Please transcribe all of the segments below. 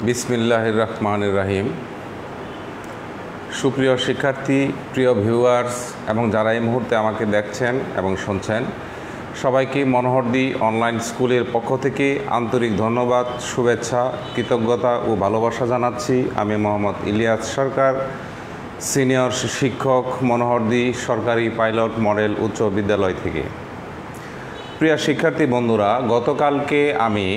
বিসমিল্লাহির রহমানির রহিম। সুপ্রিয় শিক্ষার্থী, প্রিয় ভিউয়ার্স এবং যারা এই মুহূর্তে আমাকে দেখছেন এবং শুনছেন, সবাইকে মনোহরদী অনলাইন স্কুলের পক্ষ থেকে আন্তরিক ধন্যবাদ, শুভেচ্ছা, কৃতজ্ঞতা ও ভালোবাসা জানাচ্ছি। আমি মোহাম্মদ ইলিয়াস সরকার, সিনিয়র শিক্ষক, মনোহরদী সরকারি পাইলট মডেল উচ্চ বিদ্যালয় থেকে। প্রিয় শিক্ষার্থী বন্ধুরা, গতকালকে আমি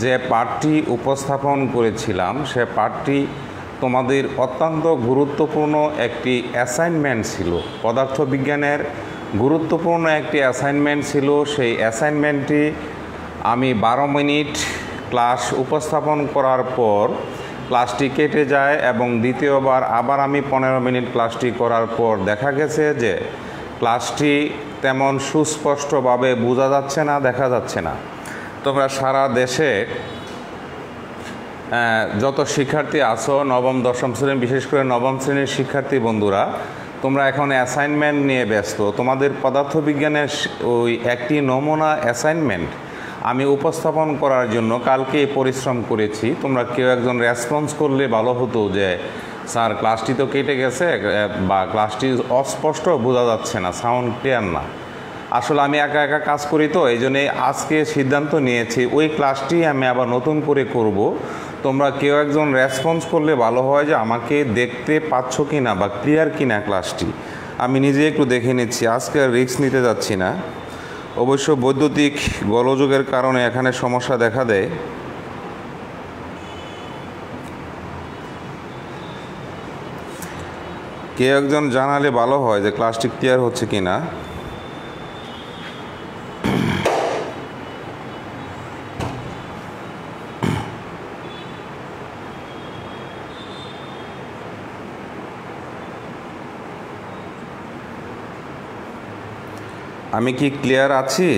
যে পাঠটি উপস্থাপন করেছিলাম সে পাঠটি তোমাদের অত্যন্ত গুরুত্বপূর্ণ একটি অ্যাসাইনমেন্ট ছিল। পদার্থবিজ্ঞানের গুরুত্বপূর্ণ একটি অ্যাসাইনমেন্ট ছিল। সেই অ্যাসাইনমেন্টটি আমি 12 মিনিট ক্লাস উপস্থাপন করার পর ক্লাসটি কেটে যায় এবং দ্বিতীয়বার আবার আমি 15 মিনিট ক্লাসটি করার পর দেখা গেছে যে ক্লাসটি তেমন সুস্পষ্টভাবে বোঝা যাচ্ছে না, দেখা যাচ্ছে না। তোমরা সারা দেশে যত শিক্ষার্থী আছো, নবম দশম শ্রেণী, বিশেষ করে নবম শ্রেণীর শিক্ষার্থী বন্ধুরা, তোমরা এখন অ্যাসাইনমেন্ট নিয়ে ব্যস্ত। তোমাদের পদার্থবিজ্ঞানের ওই একটি নমুনা অ্যাসাইনমেন্ট আমি উপস্থাপন করার জন্য কালকে পরিশ্রম করেছি। তোমরা কেউ একজন রেসপন্স করলে ভালো হতো যে স্যার ক্লাসটি তো কেটে গেছে বা ক্লাসটি অস্পষ্ট, বোঝা যাচ্ছে না, সাউন্ড ক্লিয়ার না। আসলে আমি একা একা কাজ করি, তো এই জন্যে আজকে সিদ্ধান্ত নিয়েছি ওই ক্লাসটি আমি আবার নতুন করে করব। তোমরা কেউ একজন রেসপন্স করলে ভালো হয় যে আমাকে দেখতে পাচ্ছ কি না বা ক্লিয়ার কি না ক্লাসটি। আমি নিজে একটু দেখে নিচ্ছি, আজকে রিস্ক নিতে যাচ্ছি না। অবশ্য বৈদ্যুতিক গোলযোগের কারণে এখানে সমস্যা দেখা দেয়। কেউ একজন জানালে ভালো হয় যে ক্লাসটি ক্লিয়ার হচ্ছে কি না। আমি কি ক্লিয়ার আছি?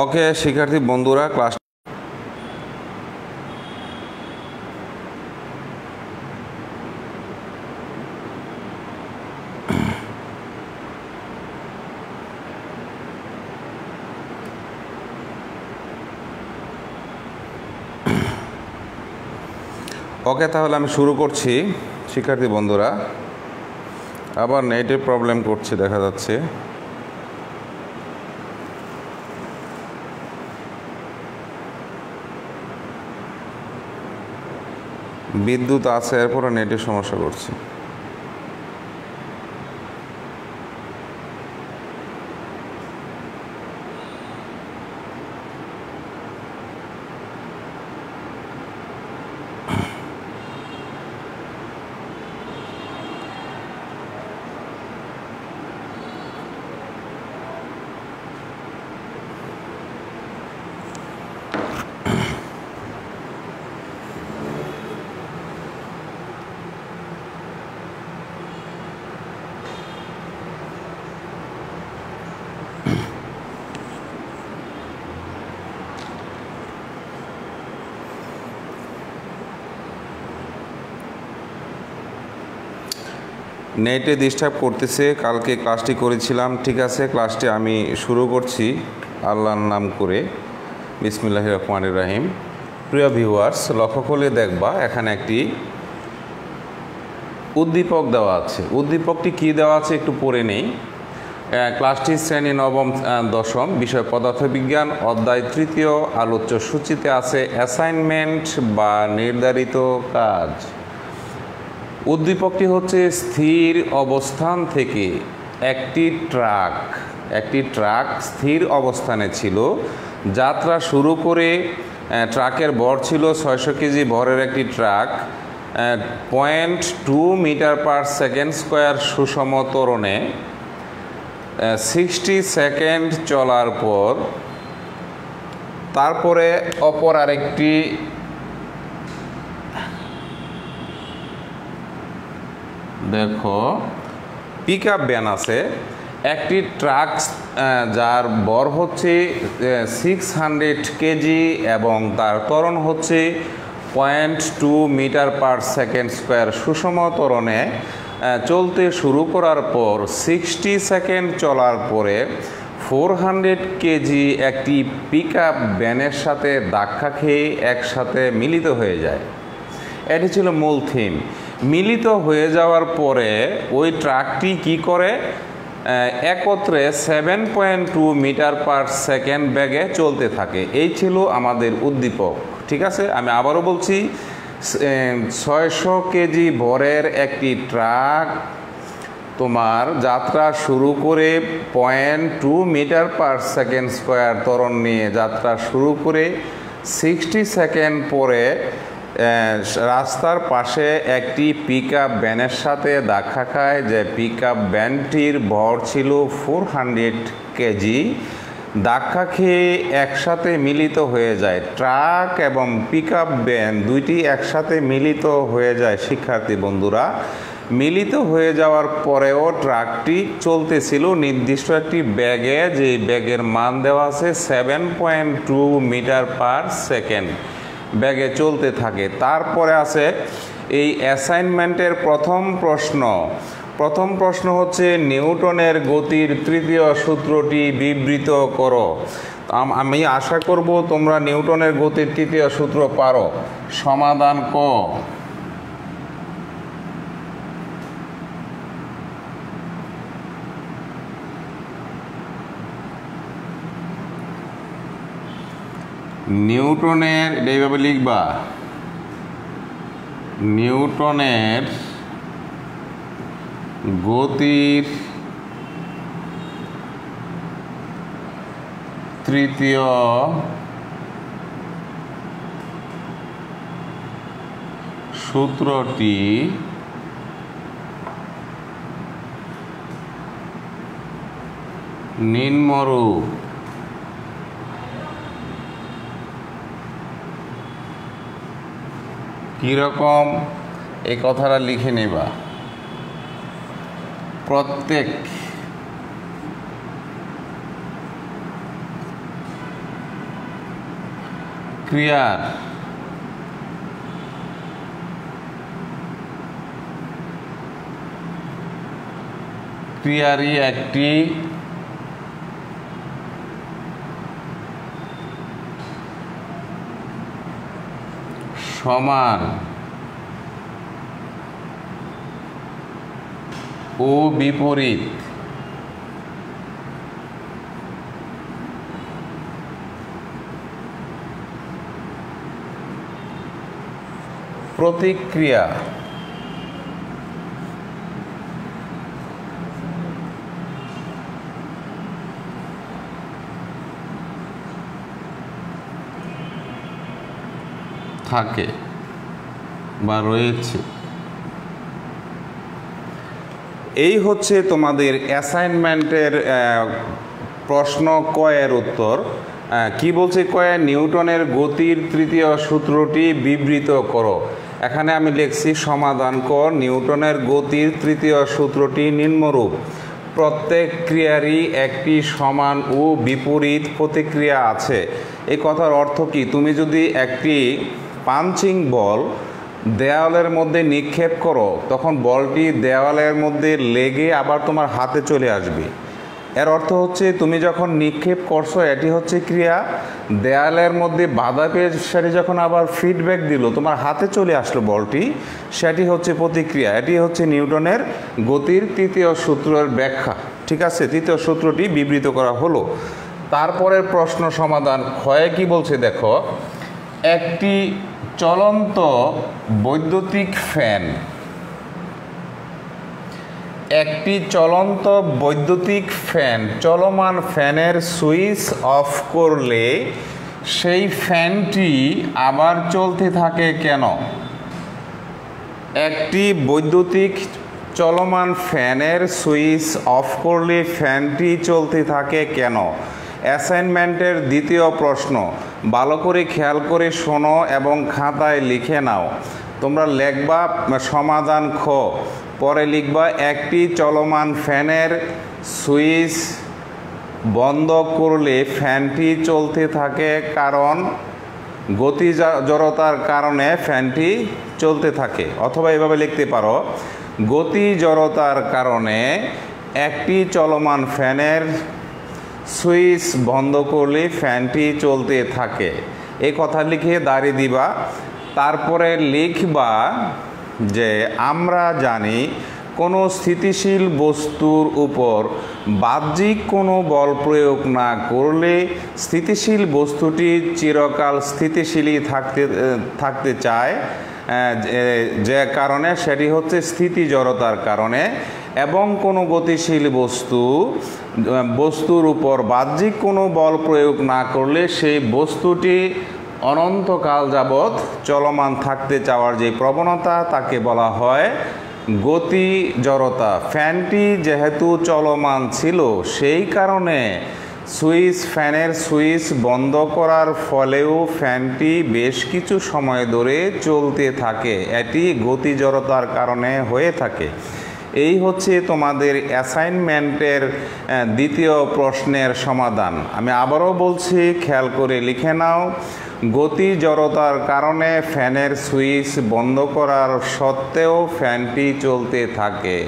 ওকে শিক্ষার্থী বন্ধুরা, ক্লাস তাহলে আমি শুরু করছি। শিক্ষার্থী বন্ধুরা, আবার নেটের প্রবলেম করছে দেখা যাচ্ছে। বিদ্যুৎ আছে, এরপরে নেটের সমস্যা করছে। নেটে ডিস্টার্ব করতেছে। কালকে ক্লাসটি করেছিলাম, ঠিক আছে। ক্লাসটি আমি শুরু করছি আল্লাহর নাম করে, বিসমিল্লাহির রহমানির রহিম। প্রিয় ভিউয়ার্স, লক্ষ্য করলে দেখবা এখানে একটি উদ্দীপক দেওয়া আছে। উদ্দীপকটি কি দেওয়া আছে একটু পড়ে নেই। ক্লাসটি শ্রেণী নবম দশম, বিষয় পদার্থবিজ্ঞান, অধ্যায় 3 আলোচ্য সূচিতে আছে অ্যাসাইনমেন্ট বা নির্ধারিত কাজ। উদ্দীপকটি হচ্ছে স্থির অবস্থান থেকে একটি ট্রাক স্থির অবস্থানে ছিল। যাত্রা শুরু করে ট্রাকের ভর ছিল 600 কেজি ভরের একটি truck 0.2 metre per second square সুষম ত্বরণে 60 সেকেন্ড চলার পর তারপরে অপর আরেকটি দেখো পিকআপ ভ্যান আছে, একটি ট্রাক যার ভর হচ্ছে 600 কেজি এবং তার ত্বরণ হচ্ছে 0.2 মিটার পার সেকেন্ড স্কোয়ার সুষম ত্বরণে চলতে শুরু করার পর 60 সেকেন্ড চলার পরে 400 কেজি একটি পিকআপ ভ্যানের সাথে ধাক্কা খেয়ে একসাথে মিলিত হয়ে যায়। এটি ছিল মূল থিম। মিলিত হয়ে যাওয়ার পরে ওই ট্রাকটি কি করে, একত্রে 7.2 মিটার পার সেকেন্ড বেগে চলতে থাকে। এই ছিল আমাদের উদ্দীপক। ঠিক আছে, আমি আবারও বলছি, 600 কেজি ভরের একটি ট্রাক তোমার যাত্রা শুরু করে 0.2 মিটার পার সেকেন্ড স্কোয়ার ত্বরণ নিয়ে যাত্রা শুরু করে 60 সেকেন্ড পরে রাস্তার পাশে একটি পিকআপ ভ্যানের সাথে ধাক্কা খায়, যে পিকআপ ভ্যানটির ভর ছিল 400 কেজি। ধাক্কা খেয়ে একসাথে মিলিত হয়ে যায়, ট্রাক এবং পিকআপ ভ্যান দুইটি একসাথে মিলিত হয়ে যায়। শিক্ষার্থী বন্ধুরা, মিলিত হয়ে যাওয়ার পরেও ট্রাকটি চলতেছিল নির্দিষ্ট একটি ব্যাগে, যে ব্যাগের মান দেওয়া আছে 7.2 মিটার পার সেকেন্ড ব্যাগে চলতে থাকে। তারপরে আছে এই অ্যাসাইনমেন্টের প্রথম প্রশ্ন হচ্ছে নিউটনের গতির তৃতীয় সূত্রটি বিবৃত করো। আমি আশা করব তোমরা নিউটনের গতির তৃতীয় সূত্র পারো। সমাধান ক। নিউটনের, এইভাবে লিখবা, নিউটনের গতির তৃতীয় সূত্রটি নিম্নরূপ। কীরকম এই কথাটা লিখে নেবা। প্রত্যেক ক্রিয়ার ক্রিয়ারই একটি সমান ও বিপরীত প্রতিক্রিয়া থাকে বা রয়েছে। এই হচ্ছে তোমাদের অ্যাসাইনমেন্টের প্রশ্ন ক এর উত্তর। কি বলছে কয়ে, নিউটনের গতির তৃতীয় সূত্রটি বিবৃত করো। এখানে আমি লিখছি সমাধান ক। নিউটনের গতির তৃতীয় সূত্রটি নিম্নরূপ। প্রত্যেক ক্রিয়ারই একটি সমান ও বিপরীত প্রতিক্রিয়া আছে। এই কথার অর্থ কি, তুমি যদি একটি পাঞ্চিং বল দেওয়ালের মধ্যে নিক্ষেপ করো, তখন বলটি দেওয়ালের মধ্যে লেগে আবার তোমার হাতে চলে আসবে। এর অর্থ হচ্ছে তুমি যখন নিক্ষেপ করছো এটি হচ্ছে ক্রিয়া, দেয়ালের মধ্যে বাধা পেয়ে সেটি যখন আবার ফিডব্যাক দিল, তোমার হাতে চলে আসলো বলটি, সেটি হচ্ছে প্রতিক্রিয়া। এটি হচ্ছে নিউটনের গতির তৃতীয় সূত্রের ব্যাখ্যা। ঠিক আছে, তৃতীয় সূত্রটি বিবৃত করা হলো। তারপরের প্রশ্ন সমাধান ক্ষয়ে কি বলছে দেখো, একটি চলন্ত বৈদ্যুতিক ফ্যান, একটি চলন্ত বৈদ্যুতিক ফ্যান চলমান ফ্যানের সুইচ অফ করলে সেই ফ্যানটি আবার চলতে থাকে কেন? একটি বৈদ্যুতিক চলমান ফ্যানের সুইচ অফ করলে ফ্যানটি চলতে থাকে কেন? অ্যাসাইনমেন্টের দ্বিতীয় প্রশ্ন, ভালো করে খেয়াল করে শোনো এবং খাতায় লিখে নাও। তোমরা লিখবা সমাধান খ। পরে লিখবা একটি চলমান ফ্যানের সুইচ বন্ধ করলে ফ্যানটি চলতে থাকে, কারণ গতি জড়তার কারণে ফ্যানটি চলতে থাকে। অথবা এভাবে লিখতে পারো, গতি জড়তার কারণে একটি চলমান ফ্যানের সুইচ বন্ধ করলে ফ্যানটি চলতে থাকে। এই কথা লিখে দাঁড়িয়ে দিবা। তারপরে লিখবা যে আমরা জানি কোনো স্থিতিশীল বস্তুর উপর বাহ্যিক কোনো বল প্রয়োগ না করলে স্থিতিশীল বস্তুটি চিরকাল স্থিতিশীলই থাকতে চায়, যে কারণে সেটি হচ্ছে স্থিতি জড়তার কারণে। এবং কোনো গতিশীল বস্তুর উপর বাহ্যিক কোনো বল প্রয়োগ না করলে সেই বস্তুটি অনন্তকাল যাবৎ চলমান থাকতে চাওয়ার যে প্রবণতা তাকে বলা হয় গতি জড়তা। ফ্যানটি যেহেতু চলমান ছিল সেই কারণে ফ্যানের সুইচ বন্ধ করার ফলেও ফ্যানটি বেশ কিছু সময় ধরে চলতে থাকে। এটি গতি জড়তার কারণে হয়ে থাকে। এই হচ্ছে তোমাদের অ্যাসাইনমেন্টের দ্বিতীয় প্রশ্নের সমাধান। আমি আবারও বলছি, খেয়াল করে লিখে নাও। গতি জড়তার কারণে ফ্যানের সুইচ বন্ধ করার সত্ত্বেও ফ্যানটি চলতে থাকে।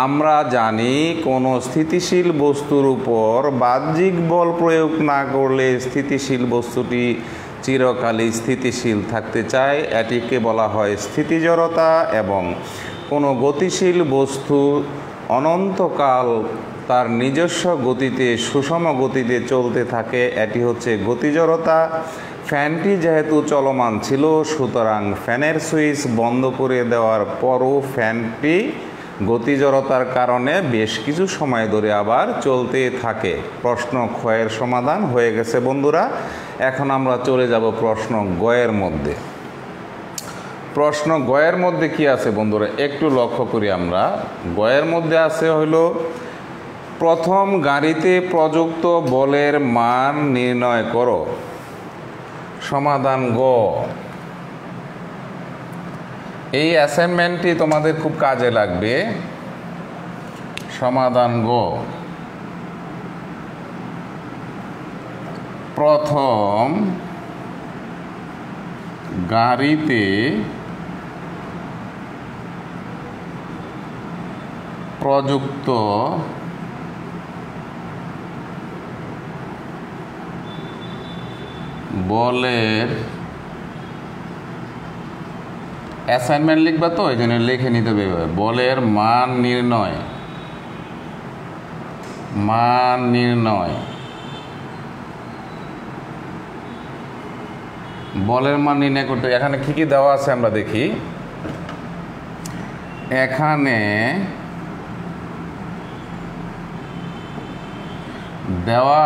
আমরা জানি কোনো স্থিতিশীল বস্তুর উপর বাহ্যিক বল প্রয়োগ না করলে স্থিতিশীল বস্তুটি চিরকালই স্থিতিশীল থাকতে চায়, এটিকে বলা হয় স্থিতি জড়তা। এবং কোনো গতিশীল বস্তু অনন্তকাল তার নিজস্ব গতিতে সুষম গতিতে চলতে থাকে, এটি হচ্ছে গতি জড়তা। ফ্যানটি যেহেতু চলমান ছিল, সুতরাং ফ্যানের সুইচ বন্ধ করে দেওয়ার পরও ফ্যানটি গতি জড়তার কারণে বেশ কিছু সময় ধরে আবার চলতে থাকে। প্রশ্ন খ এর সমাধান হয়ে গেছে বন্ধুরা। এখন আমরা চলে যাব প্রশ্ন গ এর মধ্যে। প্রশ্ন গ এর মধ্যে কি আছে বন্ধুরা, একটু লক্ষ্য করি আমরা। গ এর মধ্যে আছে হলো, প্রথম গাড়িতে প্রযুক্ত বলের মান নির্ণয় করো। সমাধান গ। এই অ্যাসাইনমেন্টটি তোমাদের খুব কাজে লাগবে। সমাধান গ। প্রথম গাড়িতে প্রযুক্ত বলের, অ্যাসাইনমেন্ট লিখবা তো এই জন্য লিখে নিতে হবে। বলের মান নির্ণয়, বলের মান নির্ণয় করতে এখানে কি কি দেওয়া আছে আমরা দেখি। এখানে দেওয়া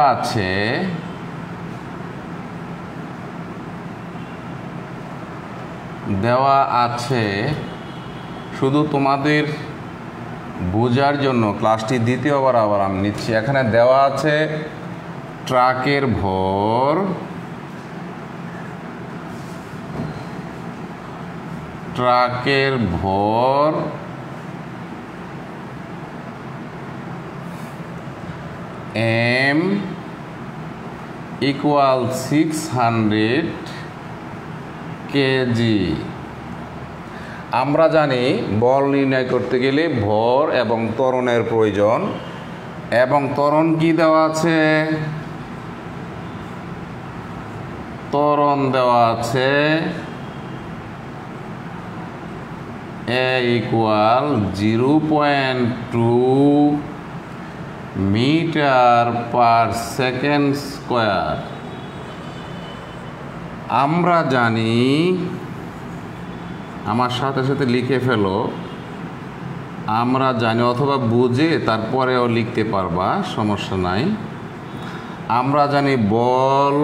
আছে শুধু তোমাদের বোঝার জন্য ক্লাসটি দ্বিতীয়বার আবার আমি নিচ্ছি। এখানে দেওয়া আছে ট্রাকের ভর, m equal 600 কেজি। আমরা জানি বল নির্ণয় করতে গেলে ভর এবং ত্বরণের প্রয়োজন। এবং ত্বরণ কি দেওয়া আছে? ত্বরণ দেওয়া আছে a equal 0.2 metre per second square. আমরা জানি, আমার সাথে সাথে লিখে ফেলো, আমরা জানি অথবা বুঝে তারপরেও লিখতে পারবা, সমস্যা নাই। আমরা জানি বল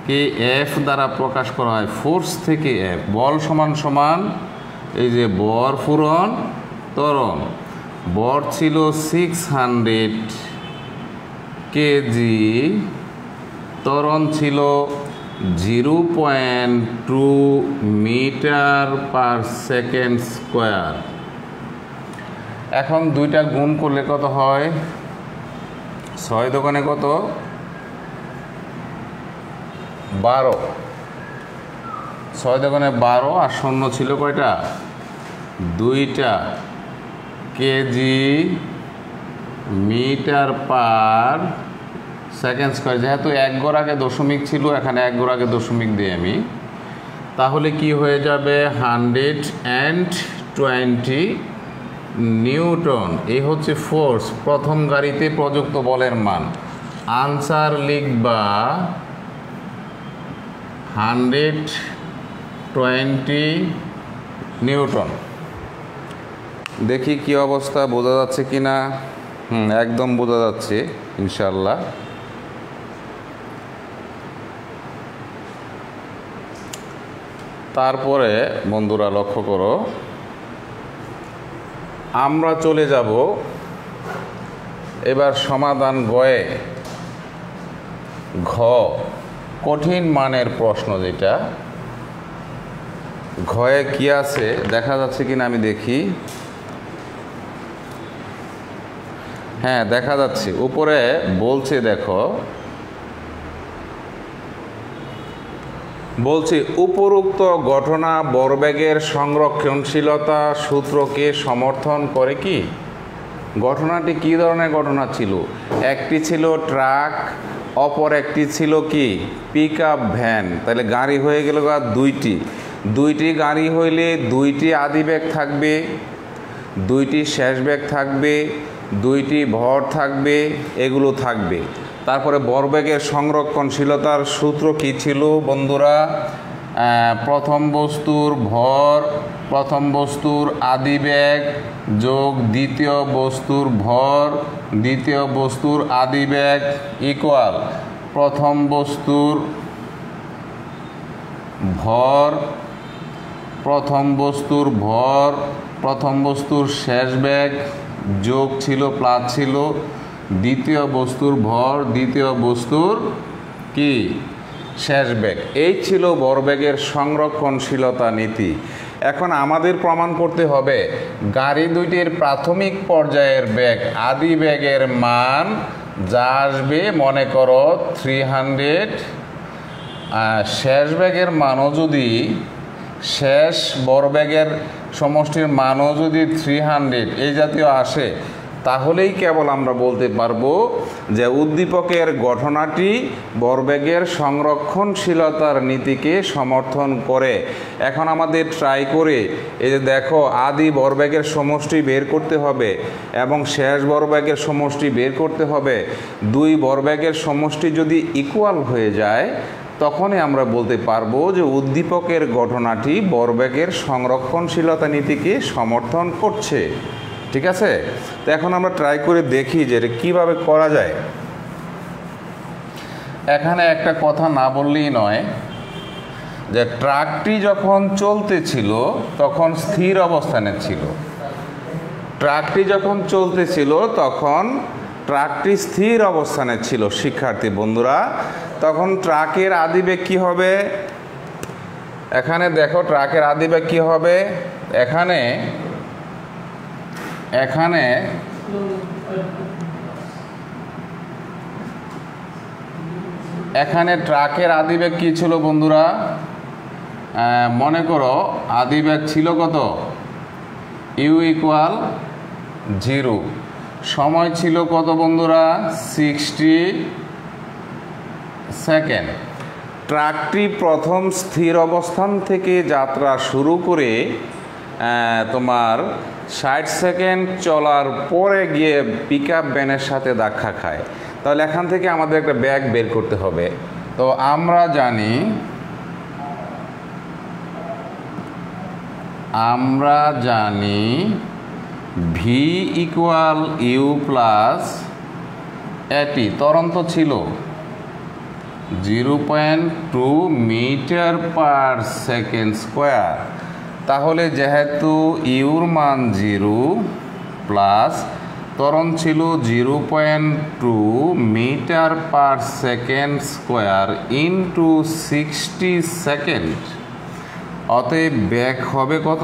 কে এফ দ্বারা প্রকাশ করা হয়, ফোর্স থেকে এফ। বল সমান সমান এই যে বর পূরণ ত্বরণ। বর ছিল 600 কেজি, ত্বরণ ছিল 0.2 মিটার পার সেকেন্ড স্কোয়ার। এখন দুইটা গুণ করলে কত হয়? 6 দোকানে কত? 12। 6 দোকানে 12 আর শূন্য ছিল কয়টা? 2টা kg metre per second square. যেহেতু 1 ঘর আগে দশমিক ছিল, এখানে 1 ঘর আগে দশমিক দিই আমি, তাহলে কি হয়ে যাবে? 120 নিউটন। এই হচ্ছে ফোর্স, প্রথম গাড়িতে প্রযুক্ত বলের মান। আনসার লিখবা 120 নিউটন। দেখি কি অবস্থা, বোঝা যাচ্ছে কি না? একদম বোঝা যাচ্ছে ইনশাল্লাহ। তারপরে বন্ধুরা লক্ষ্য করো, আমরা চলে যাব এবার সমাধান গয়ে। ঘ, কঠিন মানের প্রশ্ন যেটা। ঘয়ে কি আছে দেখা যাচ্ছে কিনা আমি দেখি। হ্যাঁ, দেখা যাচ্ছে, উপরে বলছে, দেখো বলছি উপরোক্ত ঘটনা ভরবেগের সংরক্ষণশীলতা সূত্রকে সমর্থন করে কি? ঘটনাটি কি ধরনের ঘটনা ছিল? একটি ছিল ট্রাক, অপর একটি ছিল কি? Pick up van. তাহলে গাড়ি হয়ে গেল দুইটি গাড়ি হইলে 2টি আদিবেগ থাকবে, 2টি শেষ বেগ থাকবে, 2টি ভর থাকবে, এগুলো থাকবে। তারপরে ভরবেগের সংরক্ষণশীলতার সূত্র কি ছিল বন্ধুরা? প্রথম বস্তুর ভর, প্রথম বস্তুর আদিবেগ যোগ দ্বিতীয় বস্তুর ভর, দ্বিতীয় বস্তুর আদিবেগ ইকুয়াল প্রথম বস্তুর ভর, প্রথম বস্তুর ভর, প্রথম বস্তুর শেষ বেগ যোগ ছিল প্লাস ছিল দ্বিতীয় বস্তুর ভর, দ্বিতীয় বস্তুর কি? শেষ বেগ। এই ছিল ভরবেগের সংরক্ষণশীলতা নীতি। এখন আমাদের প্রমাণ করতে হবে গাড়ি দুইটির প্রাথমিক পর্যায়ের বেগ, আদি বেগের মান যা আসবে, মনে করো 300, শেষ বেগের মানও যদি, শেষ ভরবেগের সমষ্টির মানও যদি 300 এই জাতীয় আসে, তাহলেই কেবল আমরা বলতে পারবো যে উদ্দীপকের ঘটনাটি ভরবেগের সংরক্ষণশীলতার নীতিকে সমর্থন করে। এখন আমাদের ট্রাই করে এই যে দেখো, আদি ভরবেগের সমষ্টি বের করতে হবে এবং শেষ ভরবেগের সমষ্টি বের করতে হবে। 2 ভরবেগের সমষ্টি যদি ইকুয়াল হয়ে যায়, তখনই আমরা বলতে পারবো যে উদ্দীপকের ঘটনাটি ভরবেগের সংরক্ষণশীলতা নীতিকে সমর্থন করছে। ঠিক আছে, তো এখন আমরা ট্রাই করে দেখি যে এটা কীভাবে করা যায়। এখানে একটা কথা না বললেই নয় যে ট্রাকটি যখন চলতেছিল তখন স্থির অবস্থানে ছিল। ট্রাকটি যখন চলতেছিল তখন ট্রাকটি স্থির অবস্থানে ছিল শিক্ষার্থী বন্ধুরা। তখন ট্রাকের আদিবেগ কী হবে? এখানে দেখো ট্রাকের আদিবেগ কী হবে? এখানে ট্রাকের আদিবেগ কি ছিল বন্ধুরা? মনে করো আদিবেগ ছিল কত? U equal 0। সময় ছিল কত বন্ধুরা? 60 সেকেন্ড। ট্রাকটি প্রথম স্থির অবস্থান থেকে যাত্রা শুরু করে তোমার 60 সেকেন্ড চলার পরে গিয়ে পিক আপ ভ্যানের সাথে ধাক্কা খায়। তাহলে এখান থেকে আমাদের একটা ব্যাগ বের করতে হবে। তো আমরা জানি ভি ইকুয়াল ইউ প্লাস এটি। ত্বরন্ত ছিল 0.2 মিটার পার সেকেন্ড স্কোয়ার। তাহলে যেহেতু ইউর মান 0 প্লাস ত্বরণ ছিল 0.2 metre per second square into 60 second. অতএব বেগ হবে কত?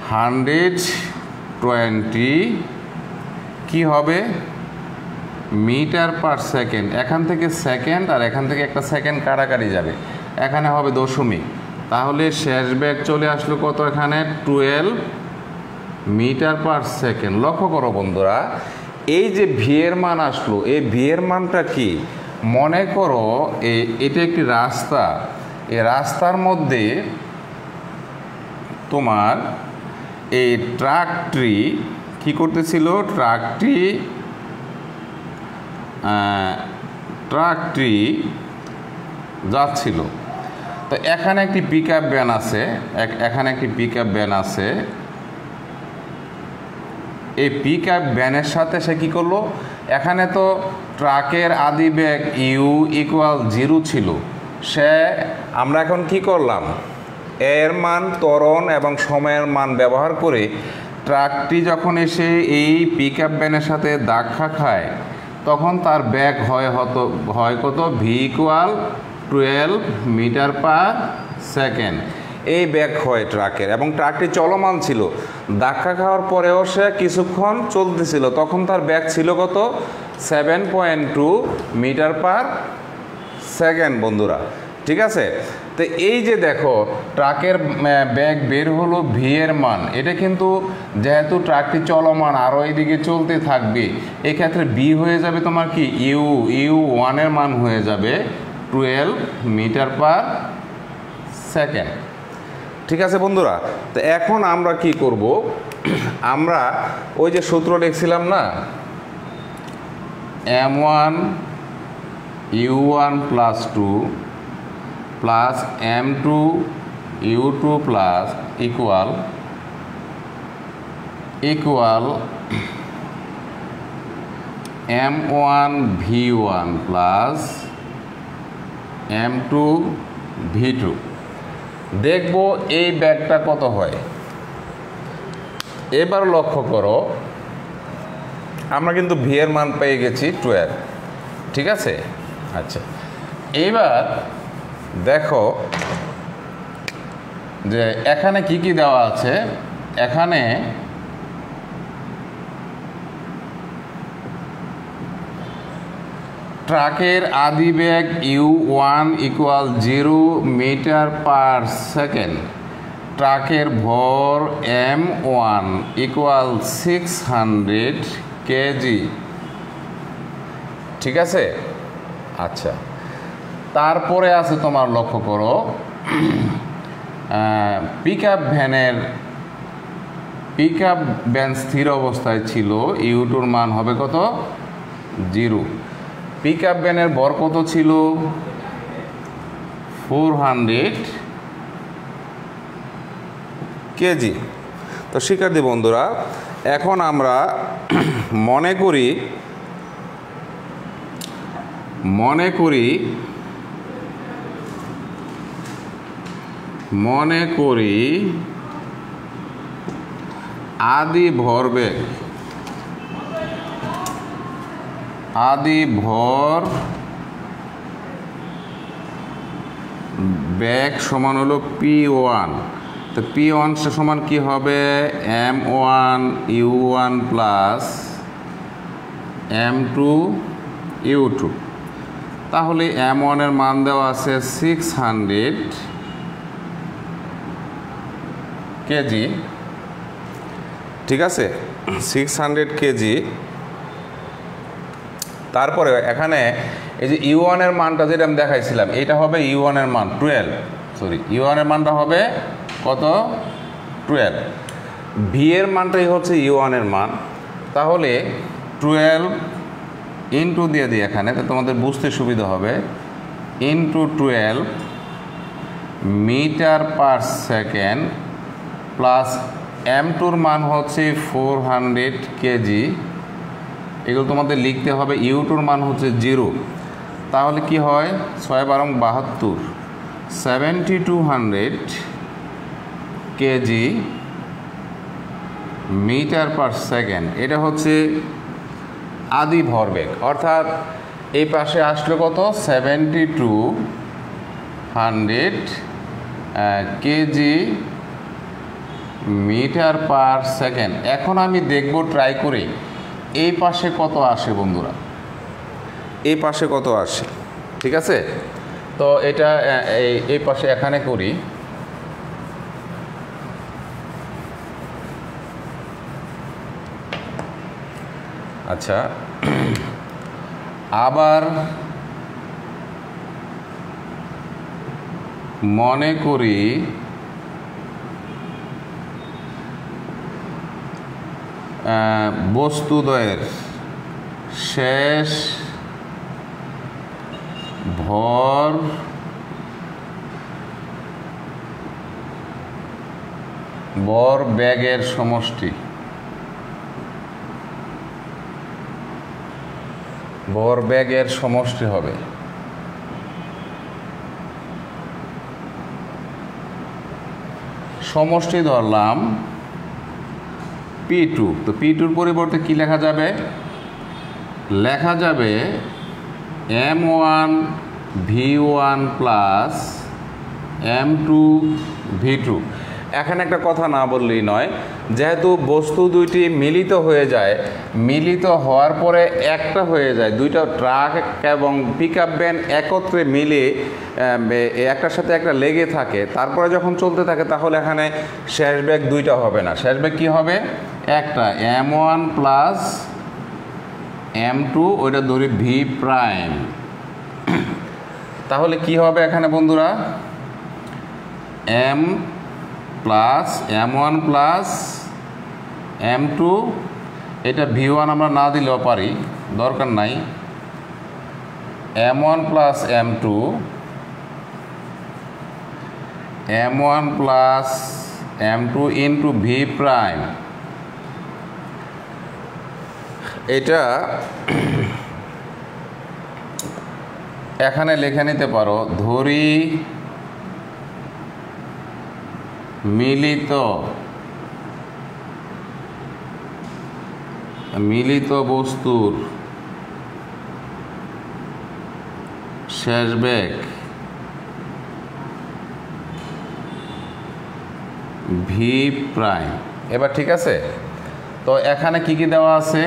120 কি হবে মিটার পার সেকেন্ড। এখান থেকে সেকেন্ড আর এখান থেকে একটা সেকেন্ড কাটাকাটি যাবে, এখানে হবে দশমিক। তাহলে শেষ বেগ চলে আসলো কত? এখানে 12 মিটার পার সেকেন্ড। লক্ষ্য করো বন্ধুরা, এই যে ভি এর মান আসলো, এই ভি এর মানটা কি? মনে করো এটা একটি রাস্তা, এই রাস্তার মধ্যে তোমার এই ট্রাকটি কি করতেছিল? ট্রাকটি যাচ্ছিল। তো এখানে একটি পিকআপ ভ্যান আছে, এই পিকআপ ভ্যানের সাথে সে কি করলো? এখানে তো ট্রাকের আদি বেগ ইউ ইকুয়াল 0 ছিল। আমরা এখন কি করলাম? এর মান, ত্বরণ এবং সময়ের মান ব্যবহার করে ট্রাকটি যখন এসে এই পিকআপ ভ্যানের সাথে ধাক্কা খায়, তখন তার বেগ হয় কত? V equal 12 metre per second. এই বেগ হয় ট্রাকের, এবং ট্রাকটি চলমান ছিল। ধাক্কা খাওয়ার পরেও সে কিছুক্ষণ চলতেছিল, তখন তার বেগ ছিল কত? 7.2 মিটার পার সেকেন্ড বন্ধুরা। ঠিক আছে, তো এই যে দেখো ট্রাকের বেগ বের হলো ভি এর মান। এটা কিন্তু যেহেতু ট্রাকটি চলমান আরও এইদিকে চলতে থাকবে, এক্ষেত্রে বি হয়ে যাবে তোমার কি? ইউ 1 এর মান হয়ে যাবে 12 মিটার পার সেকেন্ড। ঠিক আছে বন্ধুরা, তো এখন আমরা কি করব? আমরা ওই যে সূত্র লিখছিলাম না, m1 u1 plus 2 plus m2 u2 plus equal m1 v1 plus m2 v2। দেখব এই ব্যাগটা কত হয়। এবার লক্ষ্য করো, আমরা কিন্তু ভি এর মান পেয়ে গেছি 12। ঠিক আছে, আচ্ছা এবার দেখো যে এখানে কি কি দেওয়া আছে। এখানে ট্রাকের আদি বেগ u1 equal 0 metre per second, ট্রাকের ভর m1 ইকুয়াল 600 কেজি। ঠিক আছে, আচ্ছা তারপরে আছে তোমার লক্ষ্য করো পিকআপ ভ্যান স্থির অবস্থায় ছিল, ইউ2 মান হবে কত? 0। পিকআপ ভ্যানের ভর কত ছিল? 400 কেজি। তো শিক্ষার্থী বন্ধুরা, এখন আমরা মনে করি আদি ভর বেগ সমান হলো P1। তো P1 সমান কি হবে? m1 u1 plus m2 u2। তাহলে m1 এর মান দেওয়া আছে 600 কেজি। ঠিক আছে, 600 কেজি। তারপরে এখানে এই যে u1 এর মানটা যেটা আমি দেখাইছিলাম, এটা হবে u1 এর মান 12। u1 এর মানটা হবে কত? 12। ভি এর মানটাই হচ্ছে u1 এর মান। তাহলে 12 ইন্টু দিয়ে দিই এখানে, তো তোমাদের বুঝতে সুবিধা হবে। Into 12 metre per second plus m2-র মান হচ্ছে 400 কেজি। এগুলো তোমাদের লিখতে হবে। u2-র মান হচ্ছে 0। তাহলে কি হয়? 6 × 72, 7200 কেজি মিটার পার সেকেন্ড। এটা হচ্ছে আদি ভরবেগ, অর্থাৎ এই পাশে আসলে কত 7200 কেজি মিটার পার সেকেন্ড। এখন আমি দেখব ট্রাই করে এই পাশে কত আসে বন্ধুরা, এই পাশে কত আসে। ঠিক আছে, তো এটা এই পাশে এখানে করি। আচ্ছা, আবার মনে করি বস্তুদ্বয়ের শেষ ভর ব্যাগের সমষ্টি, ভরবেগের সমষ্টি হবে। সমষ্টি ধরলাম P2। তো P2 এর পরিবর্তে কি লেখা যাবে? লেখা যাবে M1 V1 plus M2 V2। এখানে একটা কথা না বললেই নয়, যেহেতু বস্তু দুইটি মিলিত হয়ে যায়, মিলিত হওয়ার পরে একটা হয়ে যায়, দুইটা ট্রাক এবং পিক আপ ভ্যান একত্রে মিলে একটার সাথে একটা লেগে থাকে, তারপরে যখন চলতে থাকে তাহলে এখানে শেষ ব্যাগ দুইটা হবে না, শেষ ব্যাগ কী হবে? একটা M1 প্লাস M2, ওইটা ধরি V প্রাইম। তাহলে কি হবে এখানে বন্ধুরা? M plus M1 plus M2, এটা V1 আমরা না দিলেও পারি, দরকার নাই। M1 plus M2, M1 plus M2 into V prime. এটা এখানে লিখে নিতে পারো, ধরি মিলিত বস্তুর শেষ বেগ V প্রাইম। এবার ঠিক আছে, তো এখানে কি কি দেওয়া আছে?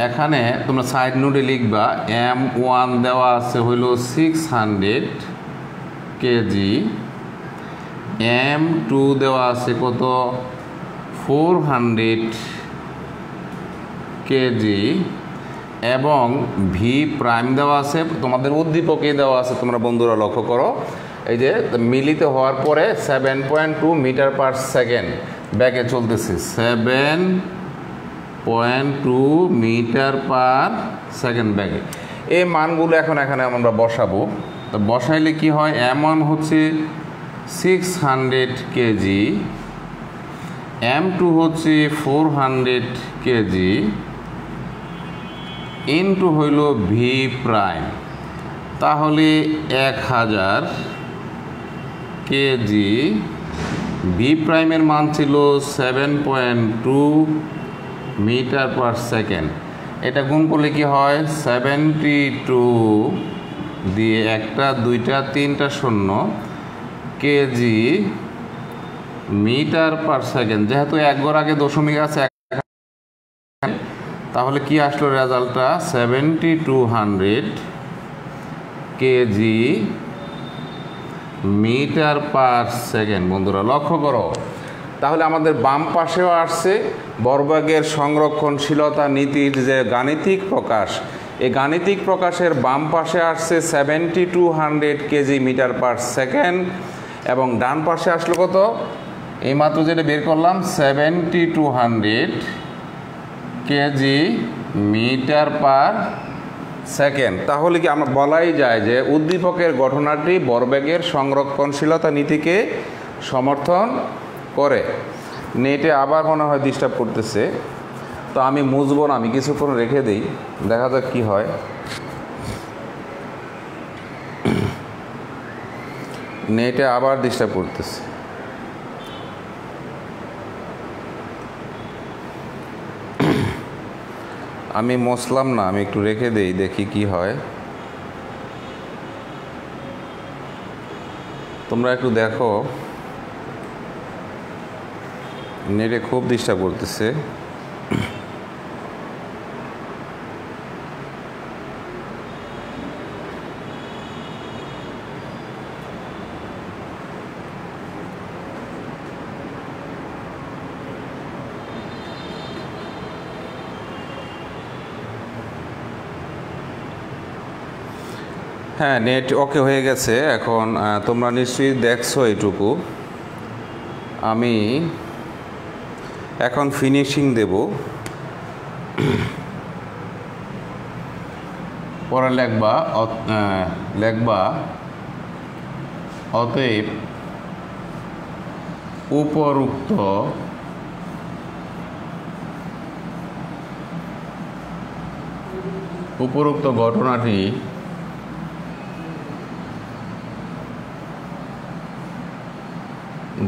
এখানে তোমরা সাইড নোটে লিখবা M1 দেওয়া আছে হইল 600 কেজি, M2 দেওয়া আছে কত 400 কেজি, এবং V প্রাইম দেওয়া আছে তোমাদের উদ্দীপকে দেওয়া আছে, তোমরা বন্ধুরা লক্ষ্য করো, এই যে মিলিত হওয়ার পরে 7.2 মিটার পার সেকেন্ড ব্যাগে চলতেছে, 7.2 মিটার পার সেকেন্ড ব্যাগে। এই মানগুলো এখন এখানে আমরা বসাবো। তো বসাইলে কি হয়? M1 হচ্ছে 600 কেজি, M2 হচ্ছে 400 কেজি, ইন্টু হইল V প্রাইম, তাহলে 1000 কেজি। V প্রাইমের মান ছিল 7.2 মিটার পার সেকেন্ড। এটা গুণ করলে কি হয়? 72 দিয়ে একটা দুইটা তিনটা শূন্য কেজি মিটার পার সেকেন্ড। যেহেতু এক ঘর আগে দশমিক আছে, তাহলে কি আসলো রেজাল্টটা? 7200 কেজি মিটার পার সেকেন্ড। বন্ধুরা লক্ষ্য করো, তাহলে আমাদের বাম পাশেও আসছে ভরবেগের সংরক্ষণশীলতা নীতির যে গাণিতিক প্রকাশ, এই গাণিতিক প্রকাশের বাম পাশে আসছে 7200 কেজি মিটার পার সেকেন্ড, এবং ডান পাশে আসলো কত? এইমাত্র যেটা বের করলাম 7200 কেজি মিটার পার সেকেন্ড। তাহলে কি আমরা বলাই যায় যে উদ্দীপকের ঘটনাটি ভরবেগের সংরক্ষণশীলতা নীতিকে সমর্থন করে। নেটে আবার মনে হয় ডিস্টার্ব করতেছে, তো আমি মুছবো না, আমি কিছুক্ষণ রেখে দিই, দেখা যাক কি হয়। নেটে আবার ডিস্টার্ব করতেছে। আমি মসলাম না, আমি একটু রেখে দেই, দেখি কি হয়। তোমরা একটু দেখো, নেটে খুব ডিস্টার্ব করতেছে। হ্যাঁ, নেট ওকে হয়ে গেছে। এখন তোমরা নিশ্চয়ই দেখছো এইটুকু। আমি এখন ফিনিশিং দেব। পরে লেখবা অতএব উপরোক্ত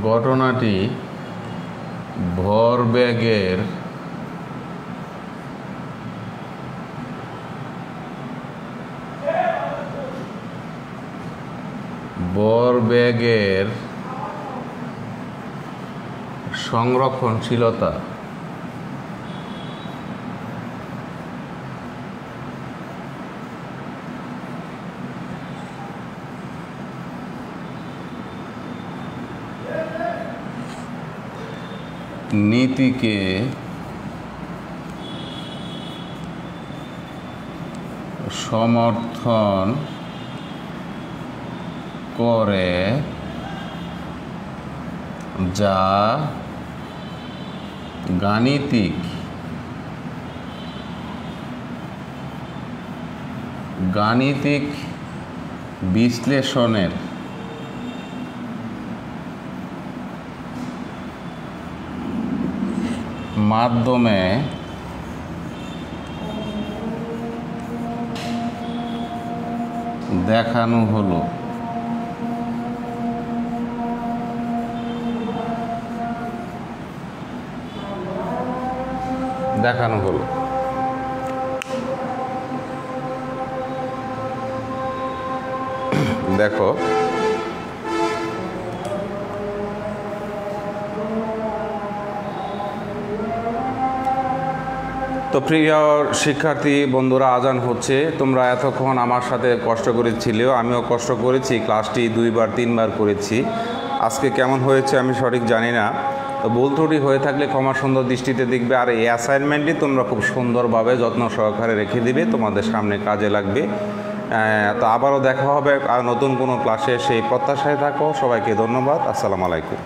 ঘটনাটি ভরবেগের সংরক্ষণশীলতা নীতিকে সমর্থন করে, যা গাণিতিক বিশ্লেষণের মাধ্যমে দেখানো হলো। দেখো, তো প্রিয় শিক্ষার্থী বন্ধুরা, আজান হচ্ছে। তোমরা এতক্ষণ আমার সাথে কষ্ট করেছিলে, আমিও কষ্ট করেছি, ক্লাসটি 2বার 3বার করেছি। আজকে কেমন হয়েছে আমি সঠিক জানি না, তো ভুল ত্রুটি হয়ে থাকলে ক্ষমা সুন্দর দৃষ্টিতে দেখবে। আর এই অ্যাসাইনমেন্টটি তোমরা খুব সুন্দরভাবে যত্ন সহকারে রেখে দিবে, তোমাদের সামনে কাজে লাগবে। তো আবারও দেখা হবে আর নতুন কোনো ক্লাসে, সেই প্রত্যাশায় থাকো। সবাইকে ধন্যবাদ। আসসালামু আলাইকুম।